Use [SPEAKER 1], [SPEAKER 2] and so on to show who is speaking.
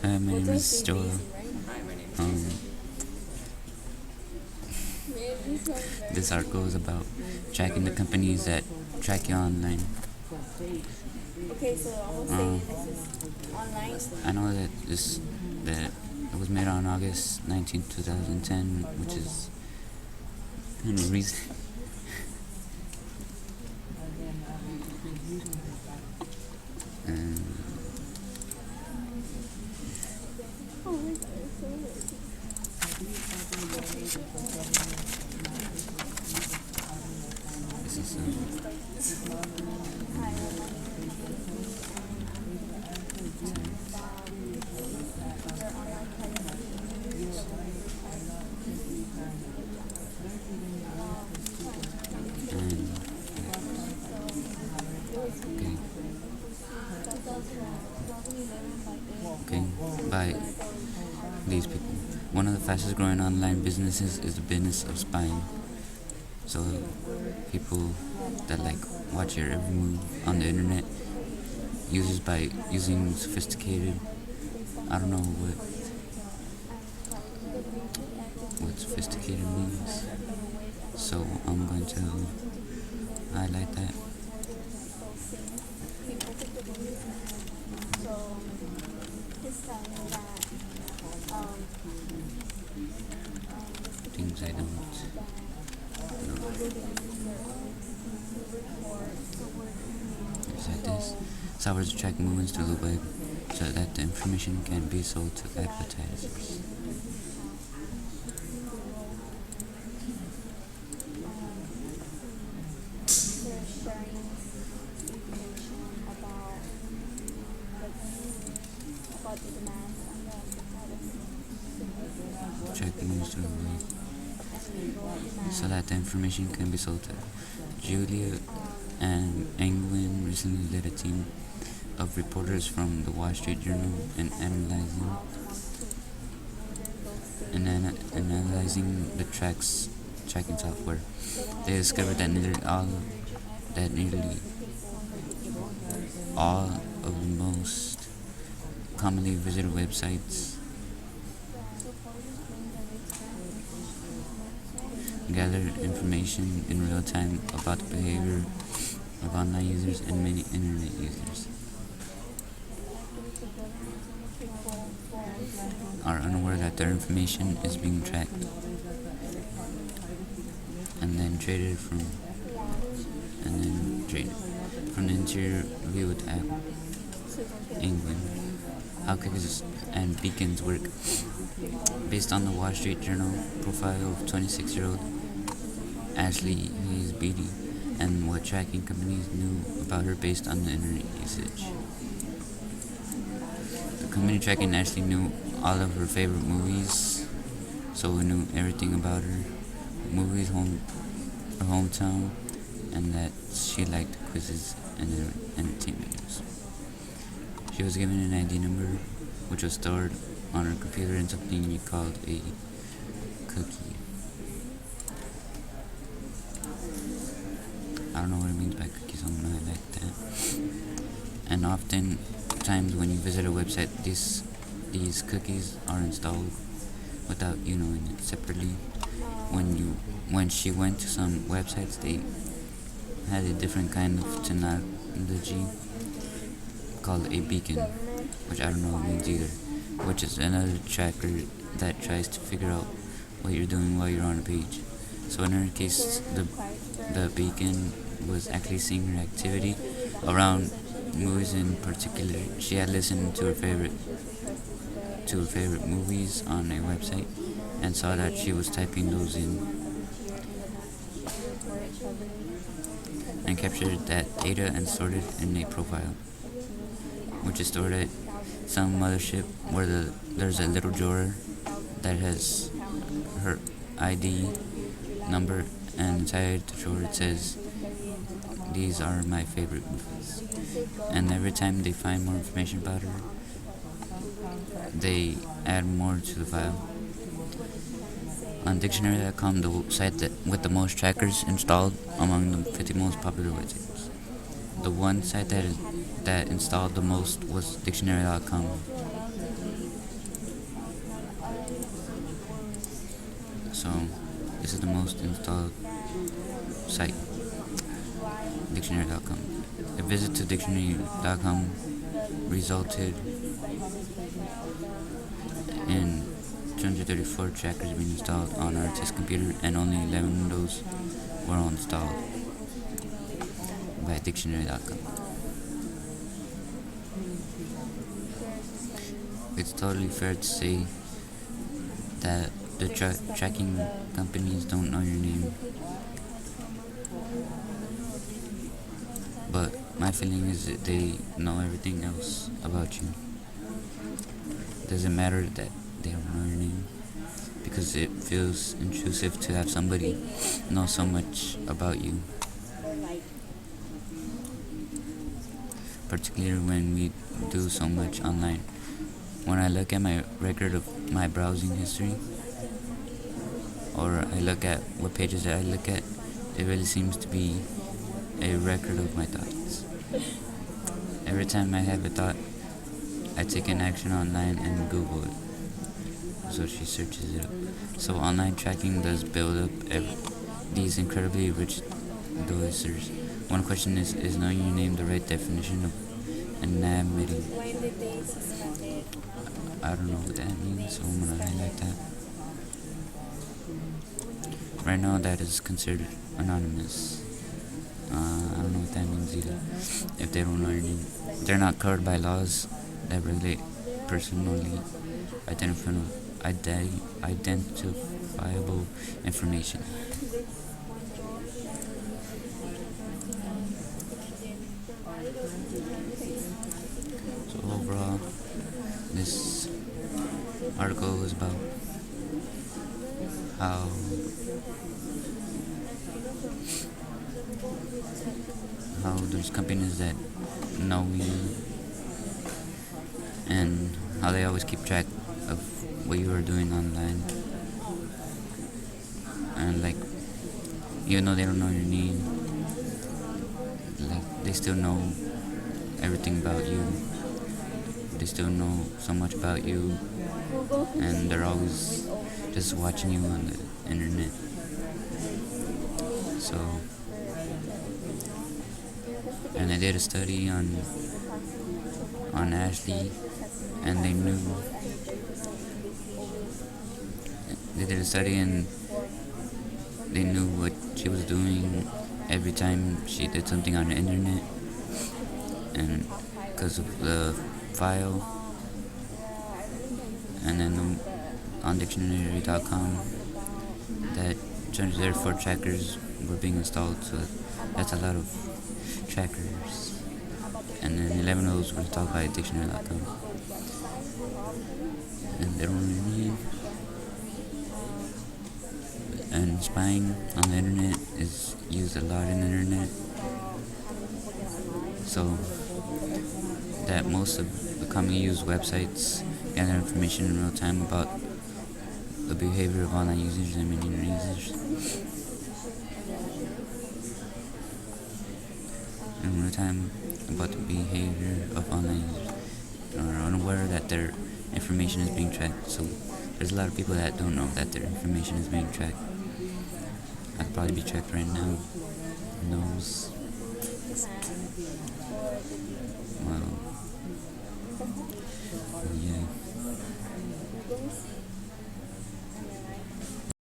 [SPEAKER 1] My name is Joel. Um, this article is about tracking the companies that track you online. Um, I know that it was made on August 19th, 2010, which is kind of recent. And this is and okay, by these people. One of the fastest growing online businesses is the business of spying. So people that like watch your every move on the internet, users by using sophisticated, I don't know what sophisticated means. So I'm going to highlight that. Things I don't know. It's like this. Software track movements through the web so that the information can be sold to advertisers. Track moves through the web so that the information can be sold to. Julia and Engwin recently led a team of reporters from the Wall Street Journal in analyzing the tracking software. They discovered that nearly all of the most commonly visited websites gather information in real time about the behavior of online users and many internet users are unaware that their information is being tracked and then traded from the interior view with app England. How cookies and beacons work. Based on the Wall Street Journal profile of 26-year-old Ashley Hayes Beatty and what tracking companies knew about her based on the internet usage. The company tracking Ashley knew all of her favorite movies, so we knew everything about her movies, her hometown, and that she liked quizzes and entertainment news. She was given an ID number, which was stored on her computer in something called a cookie. I don't know what it means by cookies, so I'm gonna highlight that. And oftentimes when you visit a website, these cookies are installed without you knowing it separately. When she went to some websites, they had a different kind of technology called a beacon, which I don't know what it means either, which is another tracker that tries to figure out what you're doing while you're on a page. So in her case, the beacon was actually seeing her activity around movies in particular. She had listened to her favorite movies on a website and saw that she was typing those in and captured that data and stored it in a profile, which is stored at some mothership where there's a little drawer that has her ID number, and inside the drawer it says, "These are my favorite movies." And every time they find more information about her, they add more to the file. On Dictionary.com, the site with the most trackers installed among the 50 most popular websites. The one site that installed the most was Dictionary.com. this is the most installed site, dictionary.com. A visit to dictionary.com resulted in 234 trackers being installed on our test computer, and only 11 of those were installed by dictionary.com. It's totally fair to say that the tracking companies don't know your name, but my feeling is that they know everything else about you. Doesn't matter that they don't know your name, because it feels intrusive to have somebody know so much about you, particularly when we do so much online. When I look at my record of my browsing history, or I look at what pages that I look at, it really seems to be a record of my thoughts. Every time I have a thought, I take an action online and Google it. So she searches it up. So online tracking does build up these incredibly rich dosers. One question is knowing your name the right definition of anonymity? I don't know what that means, so I'm gonna highlight that. Right now that is considered anonymous. I don't know what that means either. If they don't know your name, they're not covered by laws that regulate personally identifiable information. So overall, this article was about how there's companies that know you and how they always keep track of what you are doing online, and like even though they don't know your name, like they still know everything about you. They still know so much about you, and they're always just watching you on the internet. So, and I did a study on Ashley, and they did a study and they knew what she was doing every time she did something on the internet, and because of the file. And then on dictionary.com, that 234 trackers were being installed, so that's a lot of trackers. And then 11 of those were installed by dictionary.com. And they don't really need. And spying on the internet is used a lot in the internet. So that most of the commonly used websites gather information in real time about the behavior of online users and internet users. In real time about the behavior of online users, are unaware that their information is being tracked. So there's a lot of people that don't know that their information is being tracked. I could probably be tracked right now. Who knows?